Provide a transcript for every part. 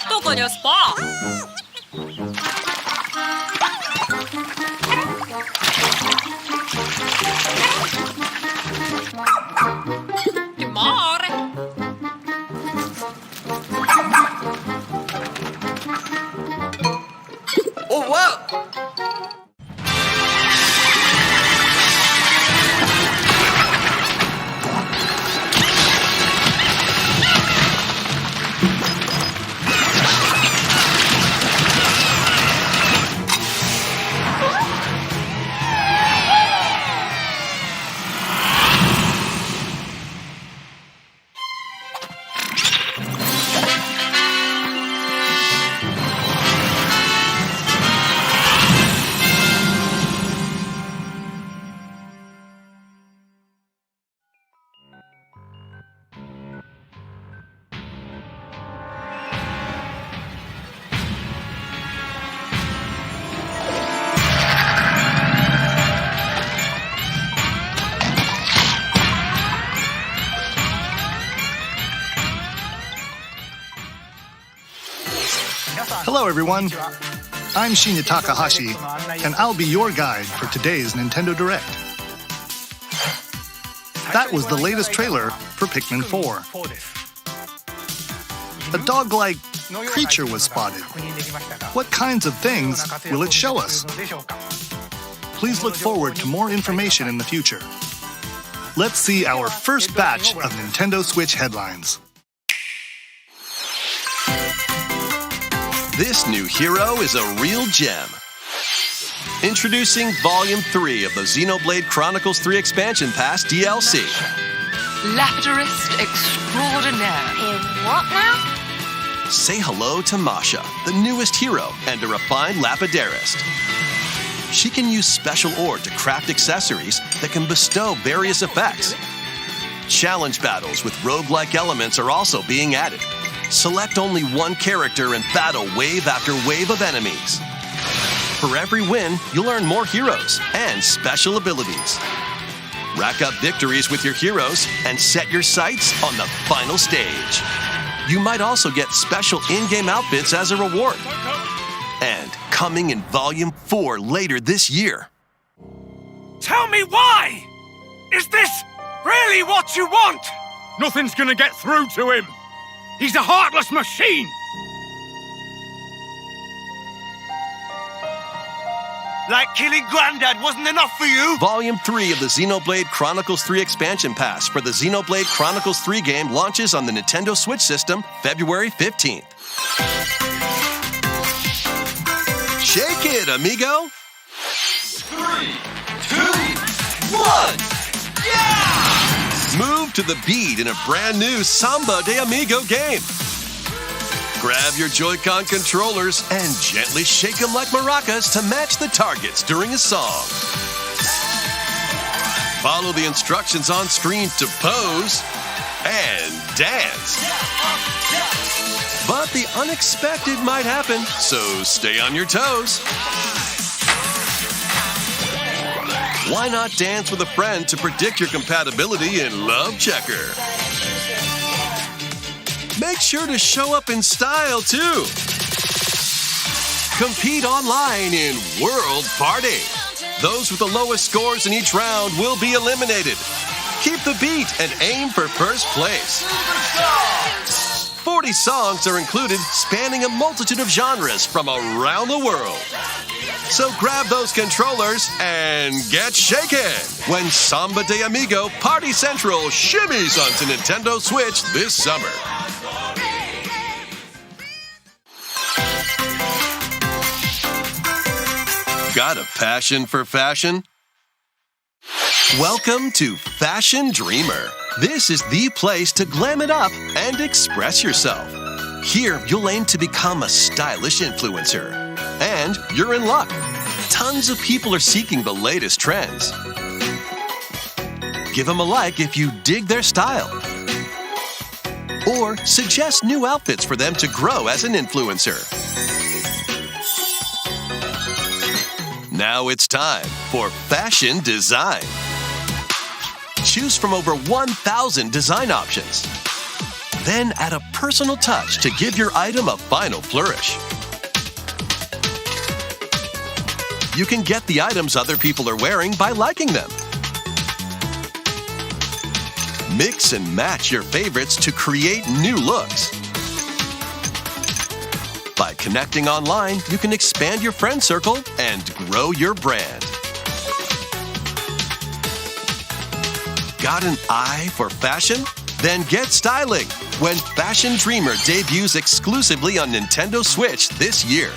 또 그녀 스파. Che more. Oh, wow! Hello, everyone. I'm Shinya Takahashi, and I'll be your guide for today's Nintendo Direct. That was the latest trailer for Pikmin 4. A dog-like creature was spotted. What kinds of things will it show us? Please look forward to more information in the future. Let's see our first batch of Nintendo Switch headlines. This new hero is a real gem. Introducing Volume 3 of the Xenoblade Chronicles 3 Expansion Pass DLC. Lapidurist extraordinaire. In what now? Say hello to Masha, the newest hero and a refined lapidarist. She can use special ore to craft accessories that can bestow various effects. Challenge battles with roguelike elements are also being added. Select only one character and battle wave after wave of enemies. For every win, you'll earn more heroes and special abilities. Rack up victories with your heroes and set your sights on the final stage. You might also get special in-game outfits as a reward. And coming in Volume 4 later this year. Tell me why! Is this really what you want? Nothing's gonna get through to him. He's a heartless machine! Like killing Granddad wasn't enough for you? Volume 3 of the Xenoblade Chronicles 3 Expansion Pass for the Xenoblade Chronicles 3 game launches on the Nintendo Switch system February 15th. Shake it, amigo! 3, 2, 1! Yeah! Move to the beat in a brand new Samba de Amigo game. Grab your Joy-Con controllers and gently shake them like maracas to match the targets during a song. Follow the instructions on screen to pose and dance. But the unexpected might happen, so stay on your toes. Why not dance with a friend to predict your compatibility in Love Checker? Make sure to show up in style, too. Compete online in World Party. Those with the lowest scores in each round will be eliminated. Keep the beat and aim for first place. 40 songs are included, spanning a multitude of genres from around the world. So grab those controllers and get shaken when Samba de Amigo Party Central shimmies onto Nintendo Switch this summer. Got a passion for fashion? Welcome to Fashion Dreamer. This is the place to glam it up and express yourself. Here, you'll aim to become a stylish influencer. And you're in luck. Tons of people are seeking the latest trends. Give them a like if you dig their style. Or suggest new outfits for them to grow as an influencer. Now it's time for fashion design. Choose from over 1,000 design options. Then add a personal touch to give your item a final flourish. You can get the items other people are wearing by liking them. Mix and match your favorites to create new looks. By connecting online, you can expand your friend circle and grow your brand. Got an eye for fashion? Then get styling when Fashion Dreamer debuts exclusively on Nintendo Switch this year.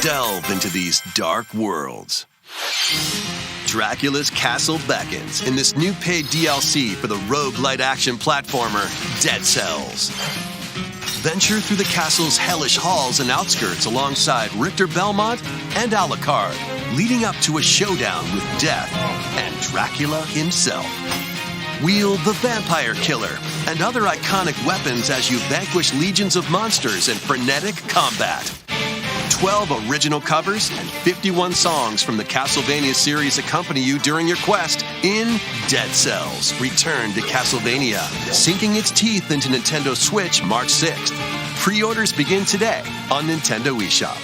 Delve into these dark worlds. Dracula's castle beckons in this new paid DLC for the roguelite action platformer, Dead Cells. Venture through the castle's hellish halls and outskirts alongside Richter Belmont and Alucard, leading up to a showdown with Death and Dracula himself. Wield the Vampire Killer and other iconic weapons as you vanquish legions of monsters in frenetic combat. 12 original covers and 51 songs from the Castlevania series accompany you during your quest in Dead Cells: Return to Castlevania, sinking its teeth into Nintendo Switch March 6th. Pre-orders begin today on Nintendo eShop.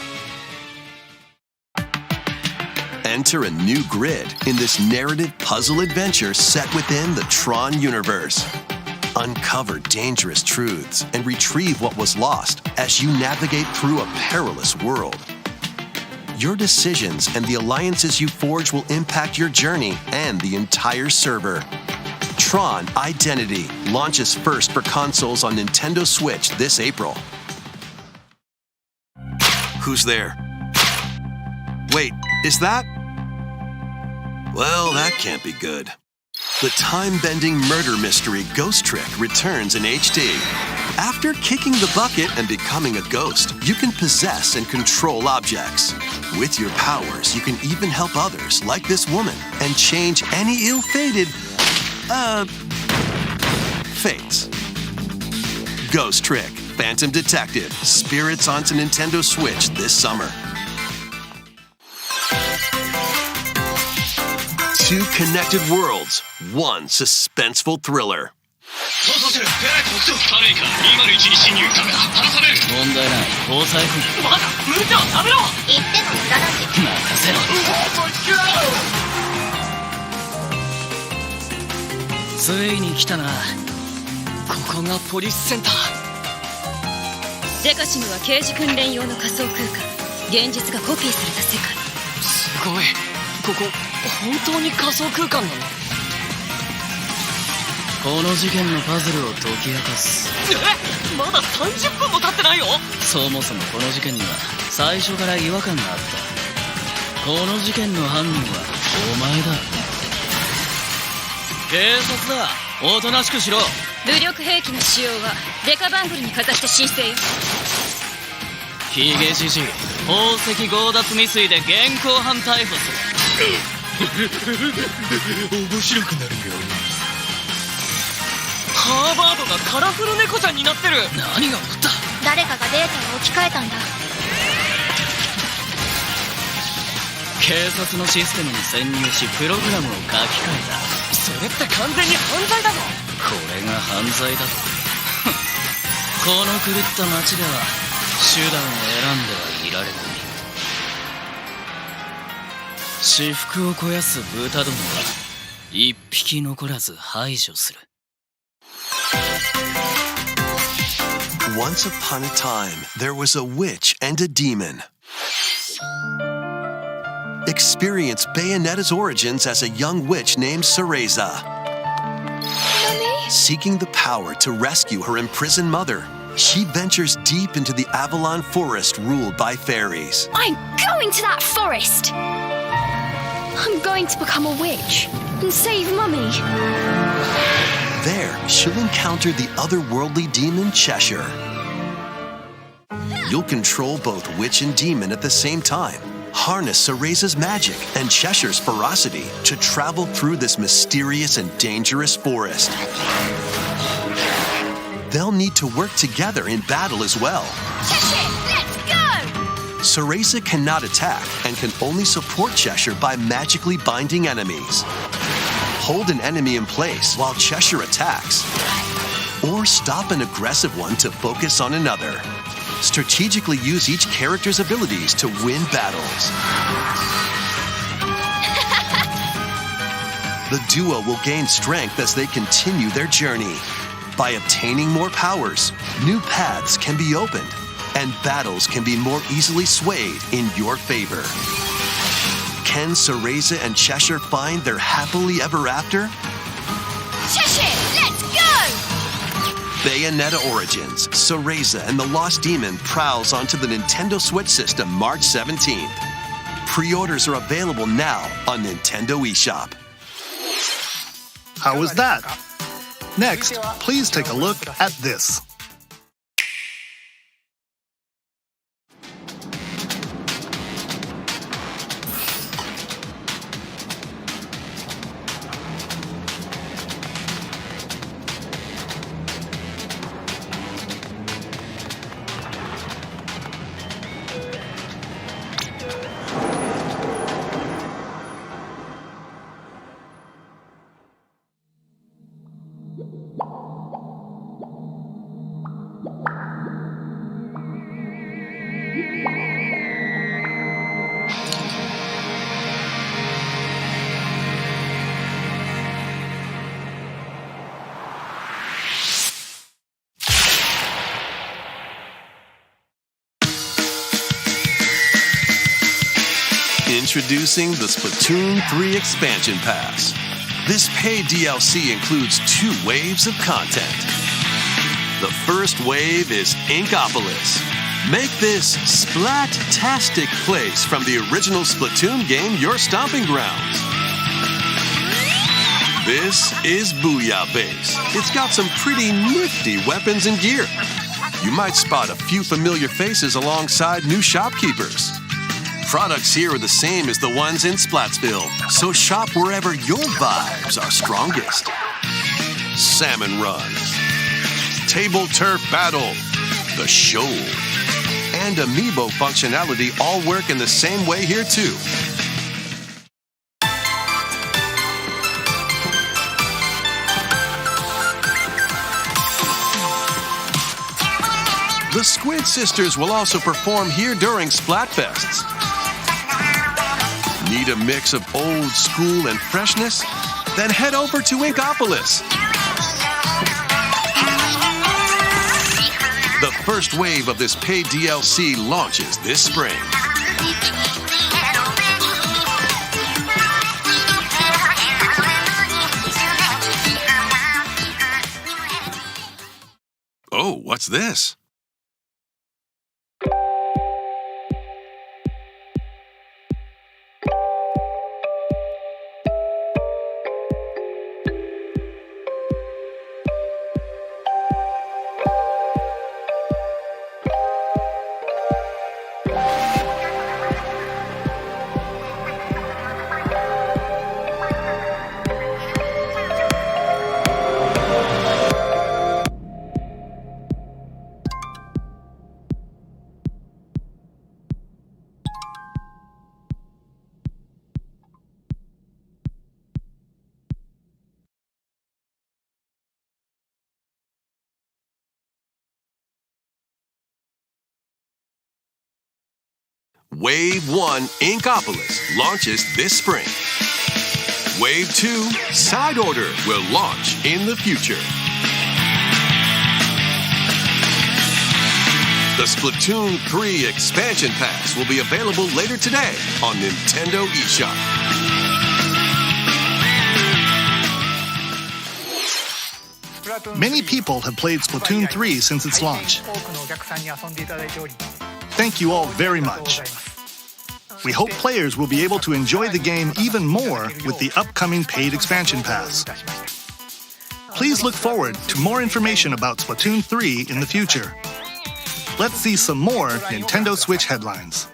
Enter a new grid in this narrative puzzle adventure set within the Tron universe. Uncover dangerous truths and retrieve what was lost as you navigate through a perilous world. Your decisions and the alliances you forge will impact your journey and the entire server. Tron Identity launches first for consoles on Nintendo Switch this April. Who's there? Wait, is that? Well, that can't be good. The time-bending murder mystery Ghost Trick returns in HD. After kicking the bucket and becoming a ghost, you can possess and control objects. With your powers, you can even help others, like this woman, and change any ill-fated, fates. Ghost Trick, Phantom Detective, Spirits onto Nintendo Switch this summer. Two connected worlds, one suspenseful thriller. Once upon a time, there was a witch and a demon. Experience Bayonetta's origins as a young witch named Cereza. Seeking the power to rescue her imprisoned mother, she ventures deep into the Avalon Forest ruled by fairies. I'm going to that forest! I'm going to become a witch and save Mummy. There, she'll encounter the otherworldly demon Cheshire. You'll control both witch and demon at the same time. Harness Cereza's magic and Cheshire's ferocity to travel through this mysterious and dangerous forest. they'll need to work together in battle as well. Cheshire, let's go! Cereza cannot attack and can only support Cheshire by magically binding enemies. Hold an enemy in place while Cheshire attacks, or stop an aggressive one to focus on another. Strategically use each character's abilities to win battles. The duo will gain strength as they continue their journey. By obtaining more powers, new paths can be opened, and battles can be more easily swayed in your favor. Can Cereza and Cheshire find their happily ever after? Cheshire, let's go! Bayonetta Origins, Cereza and the Lost Demon prowls onto the Nintendo Switch system March 17th. Pre-orders are available now on Nintendo eShop. How was that? Next, please take a look at this. Introducing the Splatoon 3 Expansion Pass. This paid DLC includes 2 waves of content. The first wave is Inkopolis. Make this splat-tastic place from the original Splatoon game your stomping grounds. This is Booyah Base. It's got some pretty nifty weapons and gear. You might spot a few familiar faces alongside new shopkeepers. Products here are the same as the ones in Splatsville, so shop wherever your vibes are strongest. Salmon Run, Table Turf Battle, The Shoal, and Amiibo functionality all work in the same way here too. The Squid Sisters will also perform here during Splatfests. Need a mix of old school and freshness? Then head over to Inkopolis. The first wave of this paid DLC launches this spring. Oh, what's this? Wave 1 Inkopolis launches this spring. Wave 2 Side Order will launch in the future. The Splatoon 3 Expansion Pass will be available later today on Nintendo eShop. Many people have played Splatoon 3 since its launch. Thank you all very much. We hope players will be able to enjoy the game even more with the upcoming paid expansion pass. Please look forward to more information about Splatoon 3 in the future. Let's see some more Nintendo Switch headlines.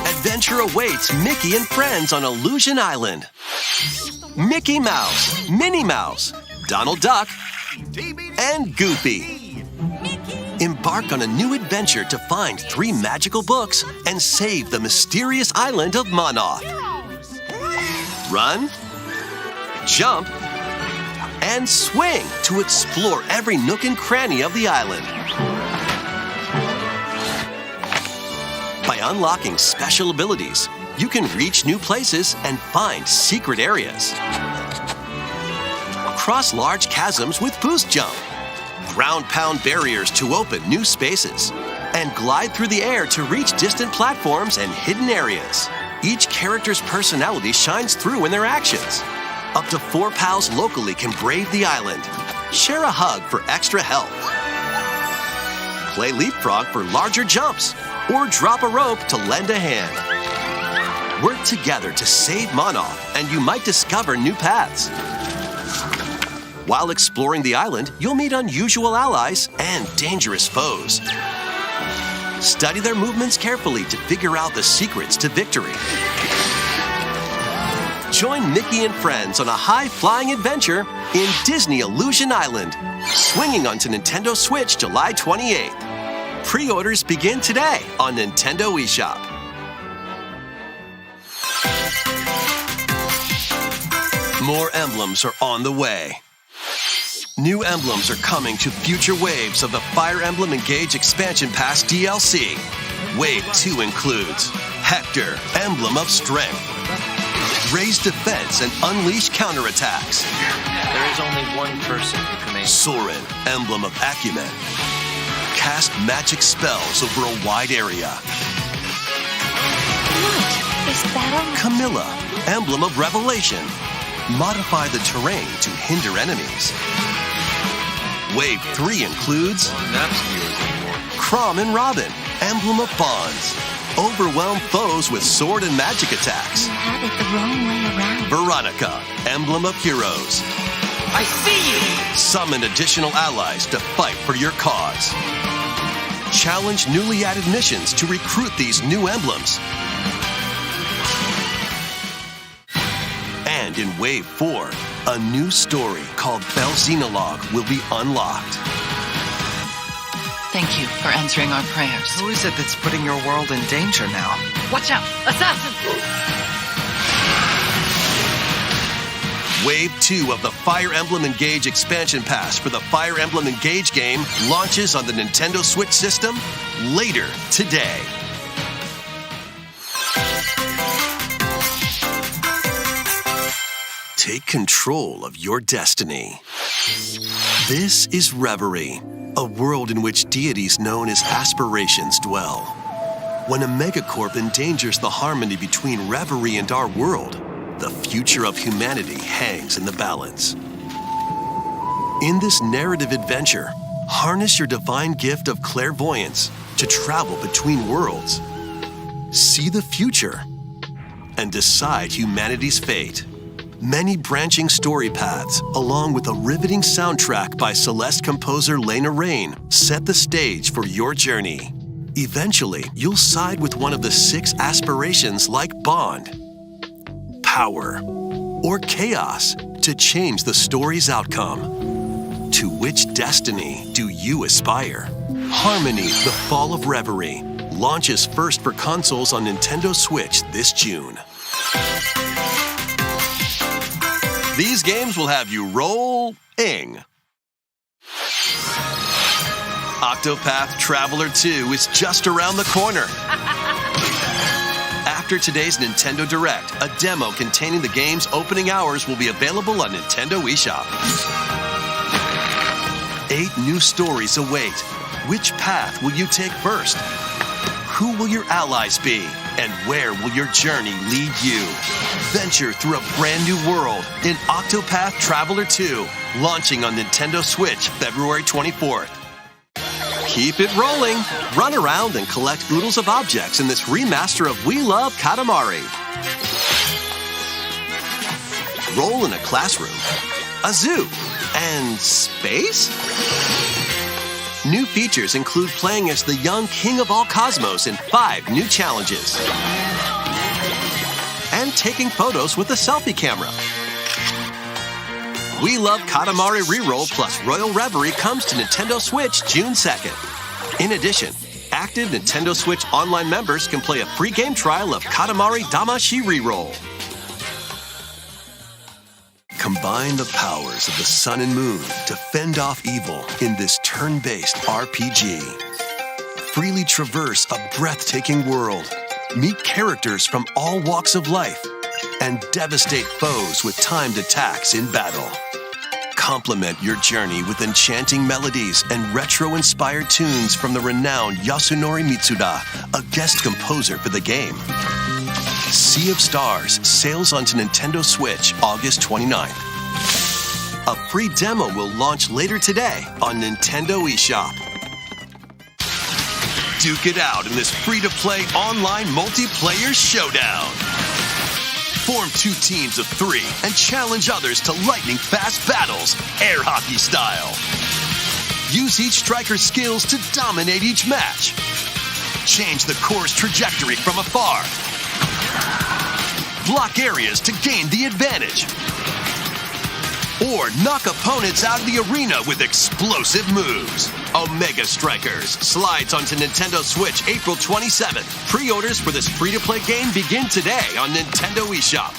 Adventure awaits Mickey and friends on Illusion Island. Mickey Mouse, Minnie Mouse, Donald Duck, and Goofy. Embark on a new adventure to find 3 magical books and save the mysterious island of Monoth. Run, jump, and swing to explore every nook and cranny of the island. By unlocking special abilities, you can reach new places and find secret areas. Cross large chasms with boost jump. Ground-pound barriers to open new spaces. And glide through the air to reach distant platforms and hidden areas. Each character's personality shines through in their actions. Up to 4 pals locally can brave the island. Share a hug for extra help. Play leapfrog for larger jumps. Or drop a rope to lend a hand. Work together to save Monoth, and you might discover new paths. While exploring the island, you'll meet unusual allies and dangerous foes. Study their movements carefully to figure out the secrets to victory. Join Mickey and friends on a high-flying adventure in Disney Illusion Island, swinging onto Nintendo Switch July 28th. Pre-orders begin today on Nintendo eShop. More emblems are on the way. New emblems are coming to future waves of the Fire Emblem Engage Expansion Pass DLC. Wave 2 includes Hector, Emblem of Strength, Raise Defense and Unleash Counterattacks. There is only one person who can make Soren, Emblem of Acumen, cast magic spells over a wide area. What is that on? Camilla, Emblem of Revelation, modify the terrain to hinder enemies. Wave 3 includes Crom and Robin, Emblem of Bonds, overwhelm foes with sword and magic attacks. You have it the wrong way around. Veronica, Emblem of Heroes, I see you! summon additional allies to fight for your cause. Challenge newly added missions to recruit these new emblems. And in Wave 4, a new story called Belxenologue will be unlocked. Thank you for answering our prayers. Who is it that's putting your world in danger now? Watch out! Assassin! Wave 2 of the Fire Emblem Engage Expansion Pass for the Fire Emblem Engage game launches on the Nintendo Switch system later today. Take control of your destiny. This is Reverie, a world in which deities known as aspirations dwell. When a megacorp endangers the harmony between Reverie and our world, the future of humanity hangs in the balance. In this narrative adventure, harness your divine gift of clairvoyance to travel between worlds. See the future and decide humanity's fate. Many branching story paths, along with a riveting soundtrack by Celeste composer Lena Raine, set the stage for your journey. Eventually, you'll side with one of the 6 aspirations like Bond, Power, or Chaos to change the story's outcome. To which destiny do you aspire? Harmony, The Fall of Reverie, launches first for consoles on Nintendo Switch this June. These games will have you roll-ing. Octopath Traveler 2 is just around the corner. After today's Nintendo Direct, a demo containing the game's opening hours will be available on Nintendo eShop. 8 new stories await. Which path will you take first? Who will your allies be? And where will your journey lead you? Venture through a brand new world in Octopath Traveler 2, launching on Nintendo Switch February 24th. Keep it rolling. Run around and collect oodles of objects in this remaster of We Love Katamari. Roll in a classroom, a zoo, and space? New features include playing as the young king of all cosmos in 5 new challenges. And taking photos with a selfie camera. We Love Katamari Reroll plus Royal Reverie comes to Nintendo Switch June 2nd. In addition, active Nintendo Switch Online members can play a free game trial of Katamari Damashi Reroll. Combine the powers of the sun and moon to fend off evil in this turn-based RPG. Freely traverse a breathtaking world, meet characters from all walks of life, and devastate foes with timed attacks in battle. Complement your journey with enchanting melodies and retro-inspired tunes from the renowned Yasunori Mitsuda, a guest composer for the game. Sea of Stars sails onto Nintendo Switch August 29th. A free demo will launch later today on Nintendo eShop. Duke it out in this free-to-play online multiplayer showdown. Form 2 teams of 3 and challenge others to lightning-fast battles, air hockey style. Use each striker's skills to dominate each match. Change the course trajectory from afar. Block areas to gain the advantage. Or knock opponents out of the arena with explosive moves. Omega Strikers slides onto Nintendo Switch April 27th. Pre-orders for this free-to-play game begin today on Nintendo eShop.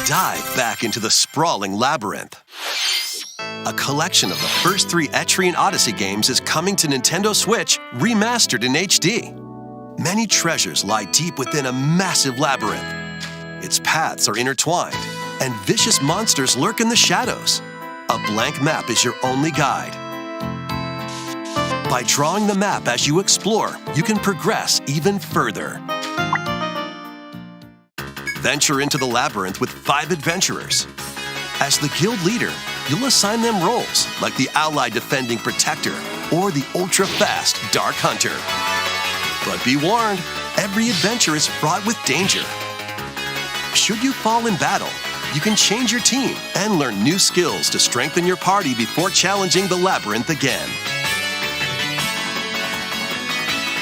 Dive back into the sprawling labyrinth. A collection of the first 3 Etrian Odyssey games is coming to Nintendo Switch, remastered in HD. Many treasures lie deep within a massive labyrinth. Its paths are intertwined, and vicious monsters lurk in the shadows. A blank map is your only guide. By drawing the map as you explore, you can progress even further. Venture into the labyrinth with 5 adventurers. As the guild leader, you'll assign them roles like the Allied Defending Protector or the ultra-fast Dark Hunter. But be warned, every adventure is fraught with danger. Should you fall in battle, you can change your team and learn new skills to strengthen your party before challenging the labyrinth again.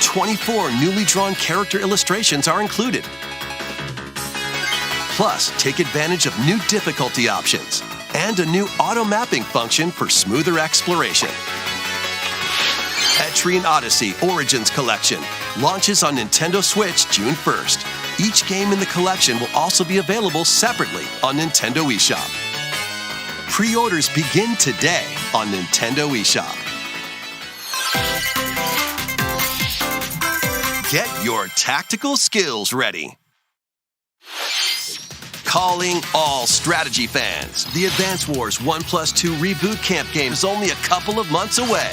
24 newly drawn character illustrations are included. Plus, take advantage of new difficulty options and a new auto-mapping function for smoother exploration. Etrian Odyssey Origins Collection launches on Nintendo Switch June 1st. Each game in the collection will also be available separately on Nintendo eShop. Pre-orders begin today on Nintendo eShop. Get your tactical skills ready. Calling all strategy fans. The Advance Wars 1+2 Reboot Camp game is only a couple of months away.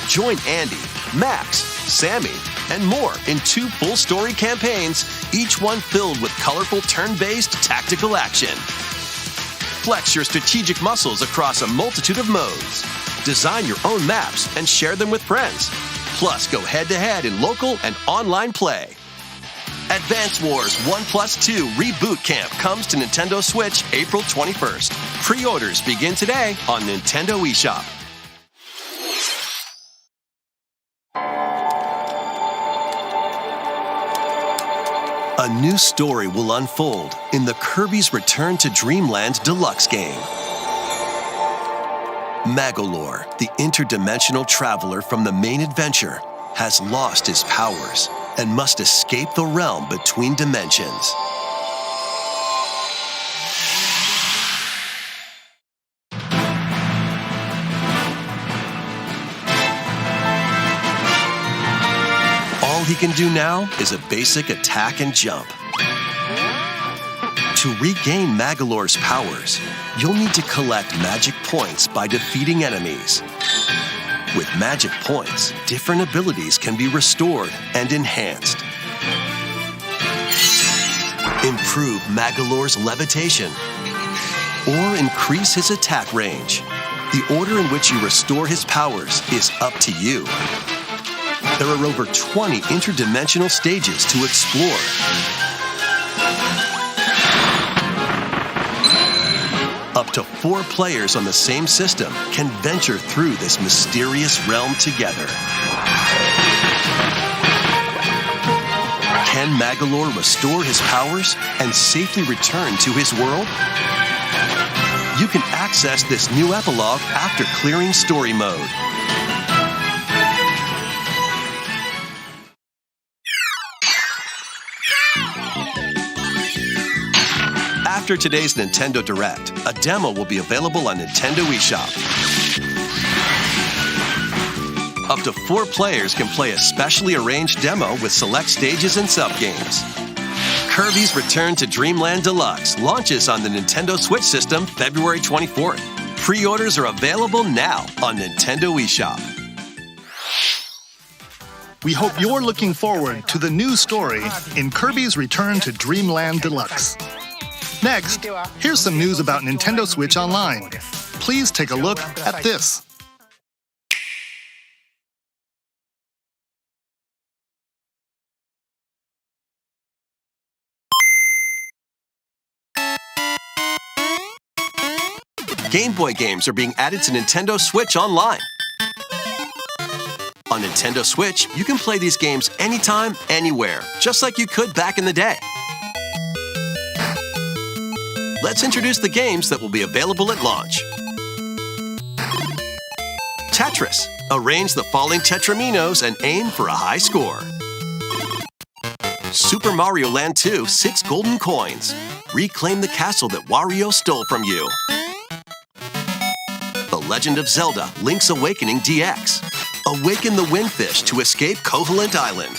Join Andy, Max, Sammy, and more in 2 full story campaigns, each one filled with colorful turn-based tactical action. Flex your strategic muscles across a multitude of modes. Design your own maps and share them with friends. Plus, go head-to-head in local and online play. Advance Wars 1+2 Reboot Camp comes to Nintendo Switch April 21st. Pre-orders begin today on Nintendo eShop. A new story will unfold in the Kirby's Return to Dreamland Deluxe game. Magolor, the interdimensional traveler from the main adventure, has lost his powers and must escape the realm between dimensions. All he can do now is a basic attack and jump. To regain Magolor's powers, you'll need to collect magic points by defeating enemies. With magic points, different abilities can be restored and enhanced. Improve Magolor's levitation or increase his attack range. The order in which you restore his powers is up to you. There are over 20 interdimensional stages to explore. Up to 4 players on the same system can venture through this mysterious realm together. Can Magalore restore his powers and safely return to his world? You can access this new epilogue after clearing story mode. After today's Nintendo Direct, a demo will be available on Nintendo eShop. Up to 4 players can play a specially arranged demo with select stages and subgames. Kirby's Return to Dreamland Deluxe launches on the Nintendo Switch system February 24th. Pre-orders are available now on Nintendo eShop. We hope you're looking forward to the new story in Kirby's Return to Dreamland Deluxe. Next, here's some news about Nintendo Switch Online. Please take a look at this. Game Boy games are being added to Nintendo Switch Online. On Nintendo Switch, you can play these games anytime, anywhere, just like you could back in the day. Let's introduce the games that will be available at launch. Tetris. Arrange the falling tetraminos and aim for a high score. Super Mario Land 2, 6 golden coins. Reclaim the castle that Wario stole from you. The Legend of Zelda, Link's Awakening DX. Awaken the Windfish to escape Koholint Island.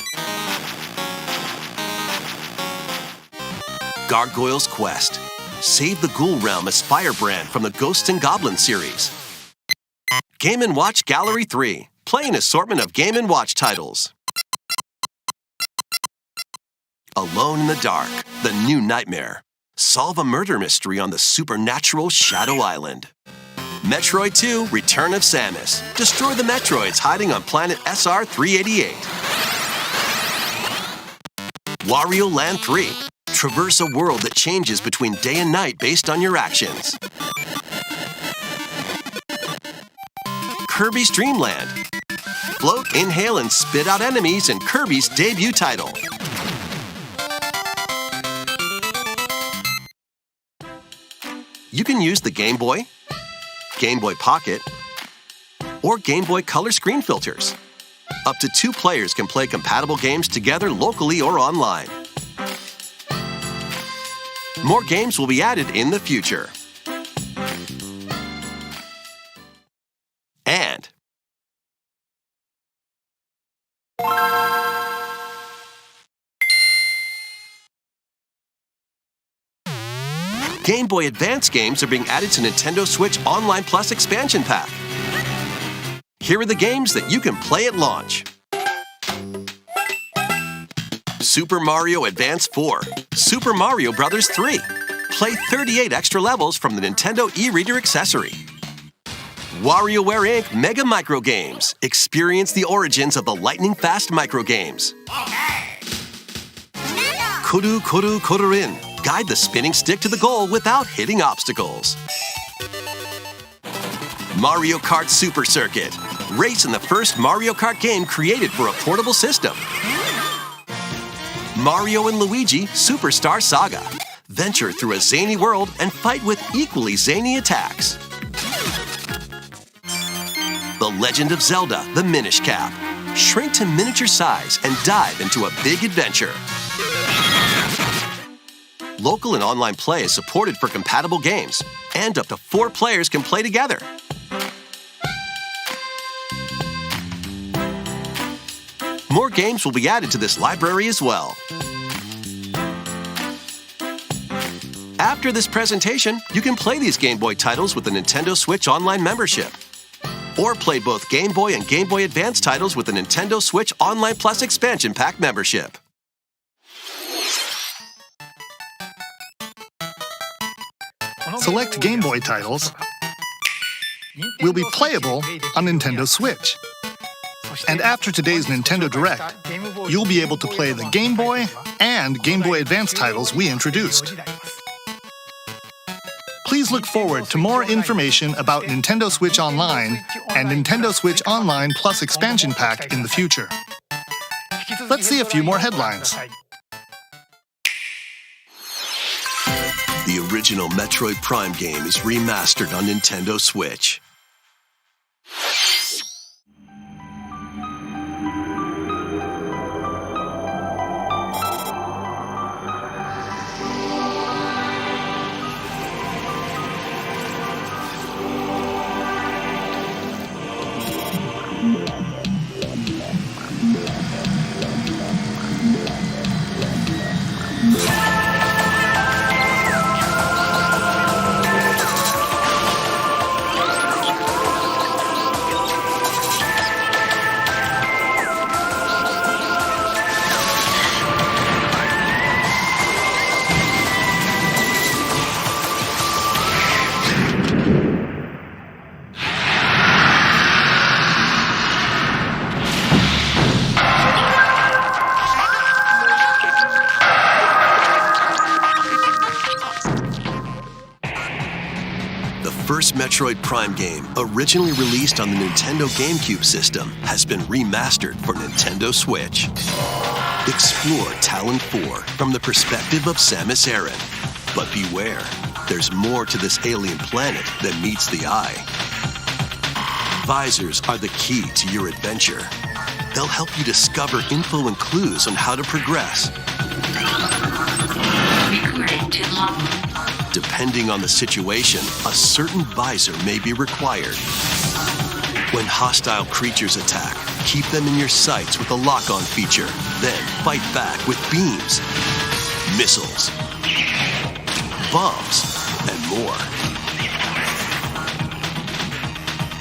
Gargoyle's Quest. Save the Ghoul Realm as Firebrand from the Ghosts and Goblins series. Game & Watch Gallery 3. Play an assortment of Game & Watch titles. Alone in the Dark, The New Nightmare. Solve a murder mystery on the supernatural Shadow Island. Metroid 2, Return of Samus. Destroy the Metroids hiding on planet SR-388. Wario Land 3. Traverse a world that changes between day and night based on your actions. Kirby's Dream Land. Float, inhale, and spit out enemies in Kirby's debut title. You can use the Game Boy, Game Boy Pocket, or Game Boy Color screen filters. Up to 2 players can play compatible games together locally or online. More games will be added in the future. And Game Boy Advance games are being added to Nintendo Switch Online Plus Expansion Pack. Here are the games that you can play at launch. Super Mario Advance 4, Super Mario Bros. 3. Play 38 extra levels from the Nintendo e-reader accessory. WarioWare Inc. Mega Micro Games. Experience the origins of the lightning-fast micro games. Kuru Kuru Kururin. Guide the spinning stick to the goal without hitting obstacles. Mario Kart Super Circuit. Race in the first Mario Kart game created for a portable system. Mario and Luigi Superstar Saga. Venture through a zany world and fight with equally zany attacks. The Legend of Zelda, The Minish Cap. Shrink to miniature size and dive into a big adventure. Local and online play is supported for compatible games, and up to 4 players can play together. More games will be added to this library as well. After this presentation, you can play these Game Boy titles with the Nintendo Switch Online membership. Or play both Game Boy and Game Boy Advance titles with the Nintendo Switch Online Plus Expansion Pack membership. Select Game Boy titles will be playable on Nintendo Switch. And after today's Nintendo Direct, you'll be able to play the Game Boy and Game Boy Advance titles we introduced. Please look forward to more information about Nintendo Switch Online and Nintendo Switch Online Plus Expansion Pack in the future. Let's see a few more headlines. The original Metroid Prime game is remastered on Nintendo Switch. The first Metroid Prime game, originally released on the Nintendo GameCube system, has been remastered for Nintendo Switch. Explore Talon 4 from the perspective of Samus Aran. But beware, there's more to this alien planet than meets the eye. Visors are the key to your adventure. They'll help you discover info and clues on how to progress. Depending on the situation, a certain visor may be required. When hostile creatures attack, keep them in your sights with a lock-on feature. Then fight back with beams, missiles, bombs, and more.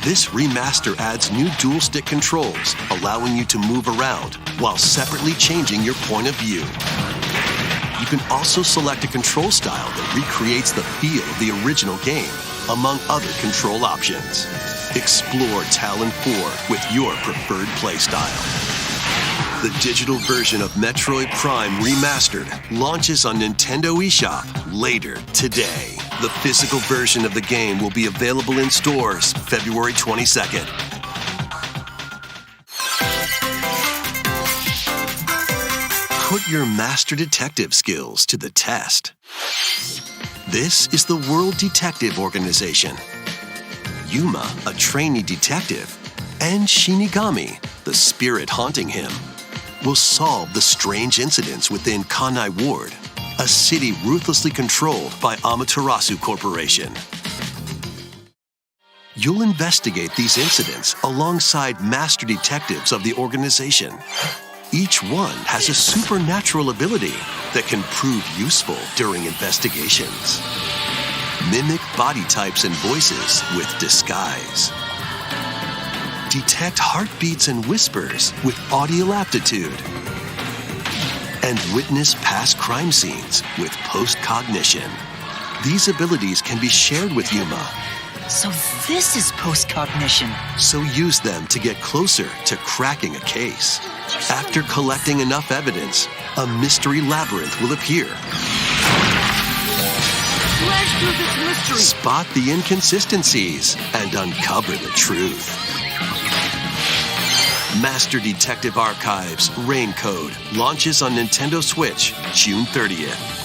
This remaster adds new dual-stick controls, allowing you to move around while separately changing your point of view. You can also select a control style that recreates the feel of the original game, among other control options. Explore Talon 4 with your preferred playstyle. The digital version of Metroid Prime Remastered launches on Nintendo eShop later today. The physical version of the game will be available in stores February 22nd. Put your master detective skills to the test. This is the World Detective Organization. Yuma, a trainee detective, and Shinigami, the spirit haunting him, will solve the strange incidents within Kanai Ward, a city ruthlessly controlled by Amaterasu Corporation. You'll investigate these incidents alongside master detectives of the organization. Each one has a supernatural ability that can prove useful during investigations. Mimic body types and voices with disguise. Detect heartbeats and whispers with audio aptitude. And witness past crime scenes with post-cognition. These abilities can be shared with Yuma. So this is post-cognition. So use them to get closer to cracking a case. After collecting enough evidence, a mystery labyrinth will appear. Flash through this mystery. Spot the inconsistencies and uncover the truth. Master Detective Archives Rain Code launches on Nintendo Switch June 30th.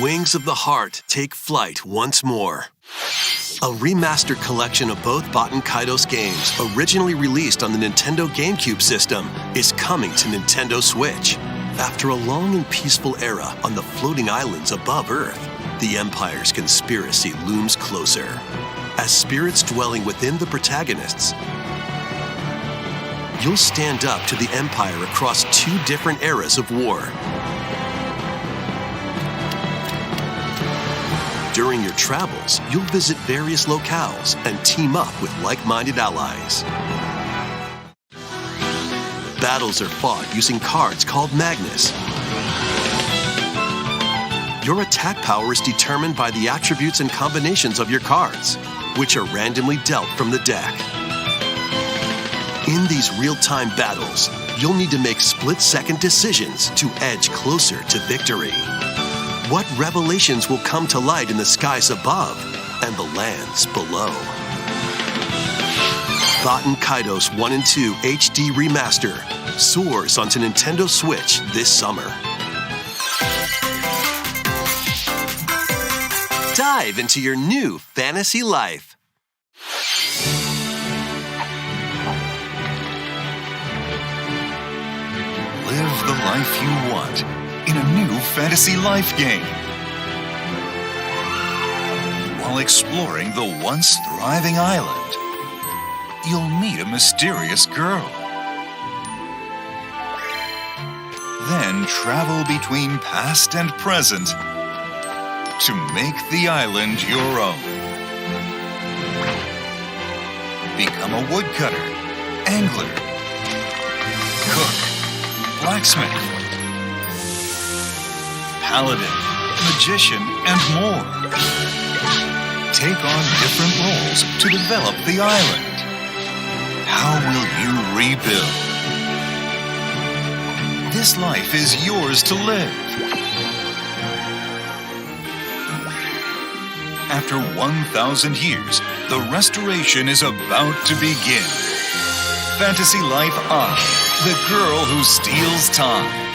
Wings of the Heart take flight once more. A remastered collection of both Baten Kaitos games, originally released on the Nintendo GameCube system, is coming to Nintendo Switch. After a long and peaceful era on the floating islands above Earth, the Empire's conspiracy looms closer. As spirits dwelling within the protagonists, you'll stand up to the Empire across two different eras of war. During your travels, you'll visit various locales and team up with like-minded allies. Battles are fought using cards called Magnus. Your attack power is determined by the attributes and combinations of your cards, which are randomly dealt from the deck. In these real-time battles, you'll need to make split-second decisions to edge closer to victory. What revelations will come to light in the skies above and the lands below? Baten Kaitos 1 and 2 HD Remaster soars onto Nintendo Switch this summer. Dive into your new fantasy life. Live the life you want in a new fantasy life game. While exploring the once thriving island, you'll meet a mysterious girl. Then travel between past and present to make the island your own. Become a woodcutter, angler, cook, blacksmith, paladin, magician, and more. Take on different roles to develop the island. How will you rebuild? This life is yours to live. After 1,000 years, the restoration is about to begin. Fantasy Life On, the girl who steals time.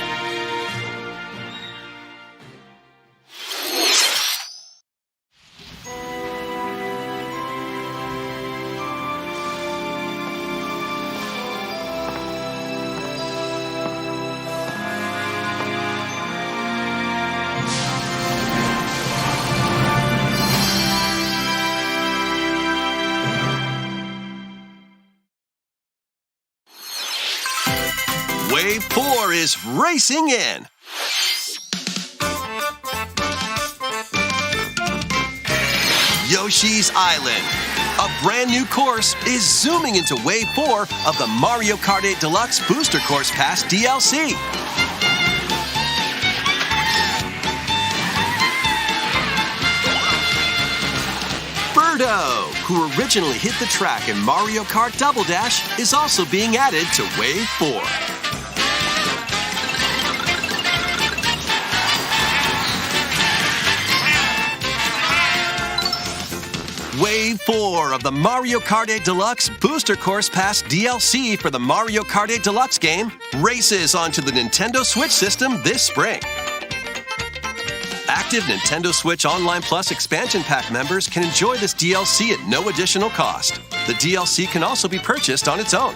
Wave 4 is racing in. Yoshi's Island. A brand new course is zooming into Wave 4 of the Mario Kart 8 Deluxe Booster Course Pass DLC. Birdo, who originally hit the track in Mario Kart Double Dash, is also being added to Wave 4. Wave 4 of the Mario Kart 8 Deluxe Booster Course Pass DLC for the Mario Kart 8 Deluxe game races onto the Nintendo Switch system this spring. Active Nintendo Switch Online Plus expansion pack members can enjoy this DLC at no additional cost. The DLC can also be purchased on its own.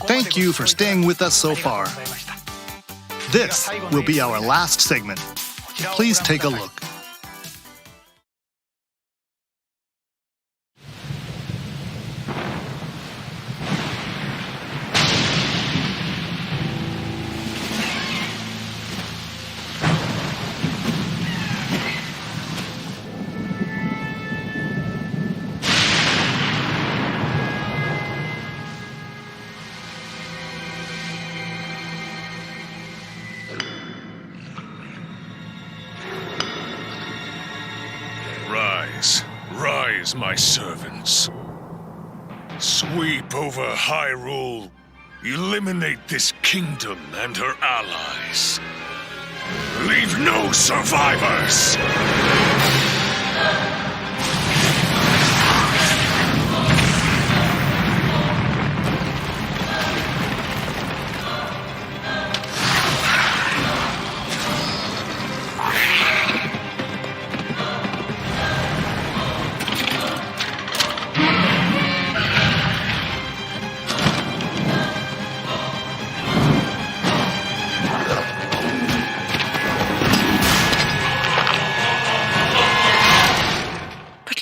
Thank you for staying with us so far. This will be our last segment. Please take a look. Rise, my servants. Sweep over Hyrule. Eliminate this kingdom and her allies. Leave no survivors!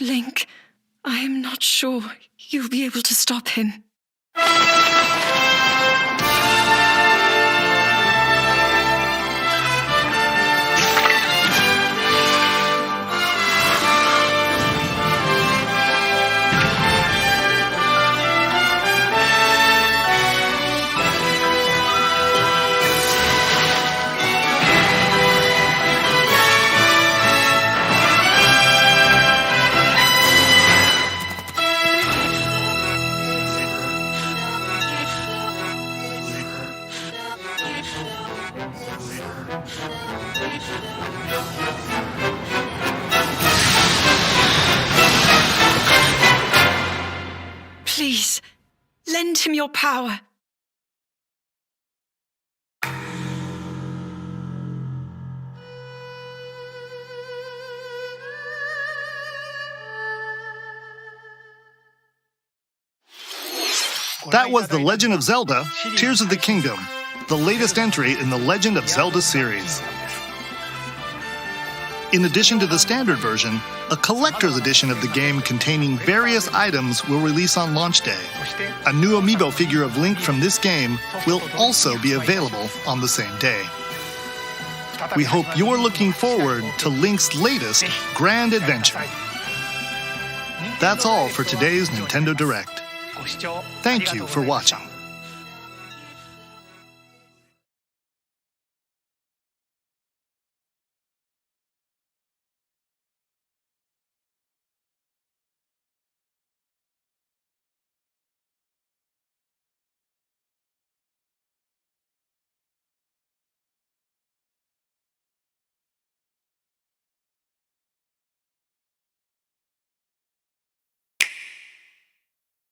Link, I am not sure you'll be able to stop him. Please, lend him your power. That was The Legend of Zelda, Tears of the Kingdom, the latest entry in the Legend of Zelda series. In addition to the standard version, a collector's edition of the game containing various items will release on launch day. A new amiibo figure of Link from this game will also be available on the same day. We hope you're looking forward to Link's latest grand adventure. That's all for today's Nintendo Direct. Thank you for watching.